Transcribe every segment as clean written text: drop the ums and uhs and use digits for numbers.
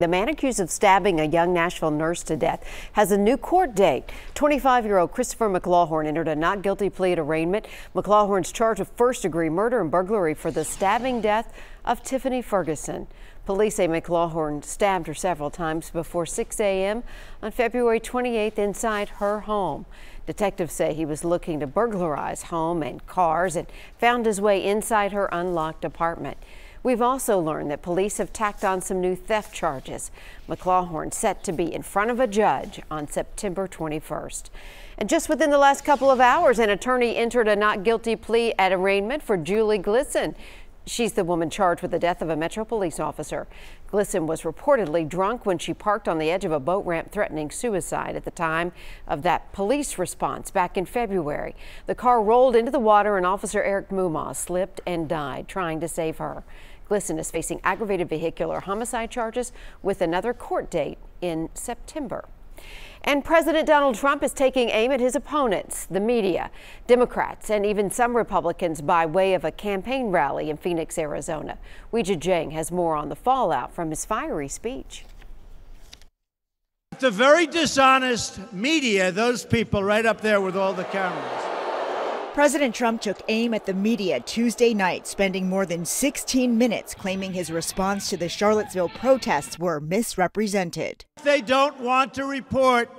The man accused of stabbing a young Nashville nurse to death has a new court date. 25-year-old Christopher McLawhorn entered a not guilty plea at arraignment. McLawhorn's charged with first-degree murder and burglary for the stabbing death of Tiffany Ferguson. Police say McLawhorn stabbed her several times before 6 a.m. on February 28th inside her home. Detectives say he was looking to burglarize home and cars and found his way inside her unlocked apartment. We've also learned that police have tacked on some new theft charges. McLawhorn set to be in front of a judge on September 21st. And just within the last couple of hours, an attorney entered a not guilty plea at arraignment for Julie Glisson. She's the woman charged with the death of a Metro police officer. Glisson was reportedly drunk when she parked on the edge of a boat ramp threatening suicide at the time of that police response back in February. The car rolled into the water and Officer Eric Mumaw slipped and died trying to save her. Glisson is facing aggravated vehicular homicide charges with another court date in September. And President Donald Trump is taking aim at his opponents, the media, Democrats, and even some Republicans by way of a campaign rally in Phoenix, Arizona. Weijia Jiang has more on the fallout from his fiery speech. The very dishonest media, those people right up there with all the cameras. President Trump took aim at the media Tuesday night, spending more than 16 minutes claiming his response to the Charlottesville protests were misrepresented. They don't want to report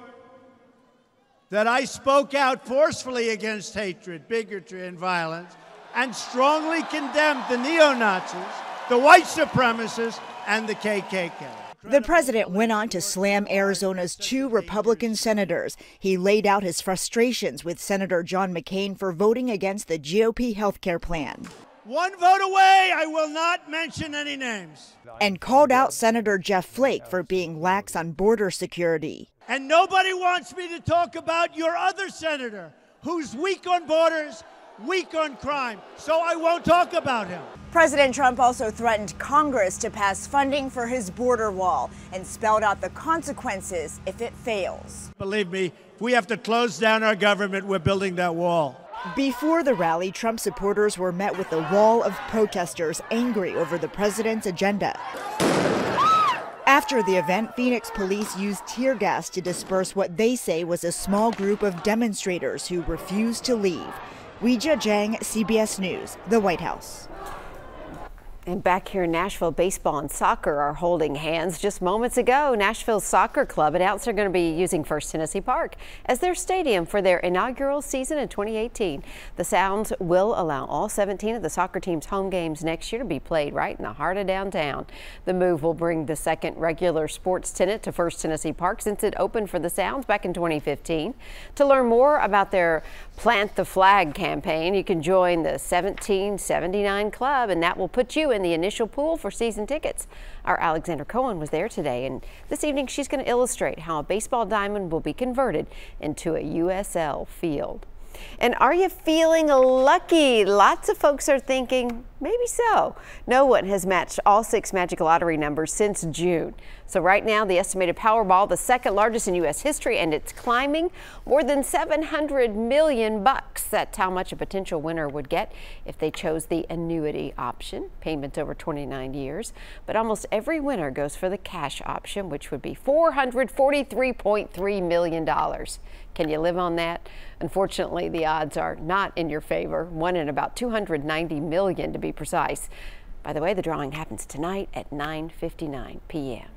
that I spoke out forcefully against hatred, bigotry, and violence, and strongly condemned the neo-Nazis, the white supremacists, and the KKK. The president went on to slam Arizona's two Republican senators. He laid out his frustrations with Senator John McCain for voting against the GOP health care plan. One vote away, I will not mention any names. And called out Senator Jeff Flake for being lax on border security. And nobody wants me to talk about your other senator, who's weak on borders, weak on crime, so I won't talk about him. President Trump also threatened Congress to pass funding for his border wall and spelled out the consequences if it fails. Believe me, if we have to close down our government, we're building that wall. Before the rally, Trump supporters were met with a wall of protesters angry over the president's agenda. After the event, Phoenix police used tear gas to disperse what they say was a small group of demonstrators who refused to leave. Weijia Jiang, CBS News, the White House. And back here in Nashville, baseball and soccer are holding hands. Just moments ago, Nashville Soccer Club announced they're going to be using First Tennessee Park as their stadium for their inaugural season in 2018. The Sounds will allow all 17 of the soccer team's home games next year to be played right in the heart of downtown. The move will bring the second regular sports tenant to First Tennessee Park since it opened for the Sounds back in 2015. To learn more about their Plant the Flag campaign, you can join the 1779 Club, and that will put you in the initial pool for season tickets. Our Alexander Cohen was there today, and this evening she's going to illustrate how a baseball diamond will be converted into a USL field. And are you feeling lucky? Lots of folks are thinking maybe so. No one has matched all 6 Magic Lottery numbers since June. So right now, the estimated Powerball, the second largest in U.S. history, and it's climbing more than $700 million. That's how much a potential winner would get if they chose the annuity option, payments over 29 years. But almost every winner goes for the cash option, which would be $443.3 million. Can you live on that? Unfortunately, the odds are not in your favor. 1 in about 290 million to be precise. By the way, the drawing happens tonight at 9:59 p.m.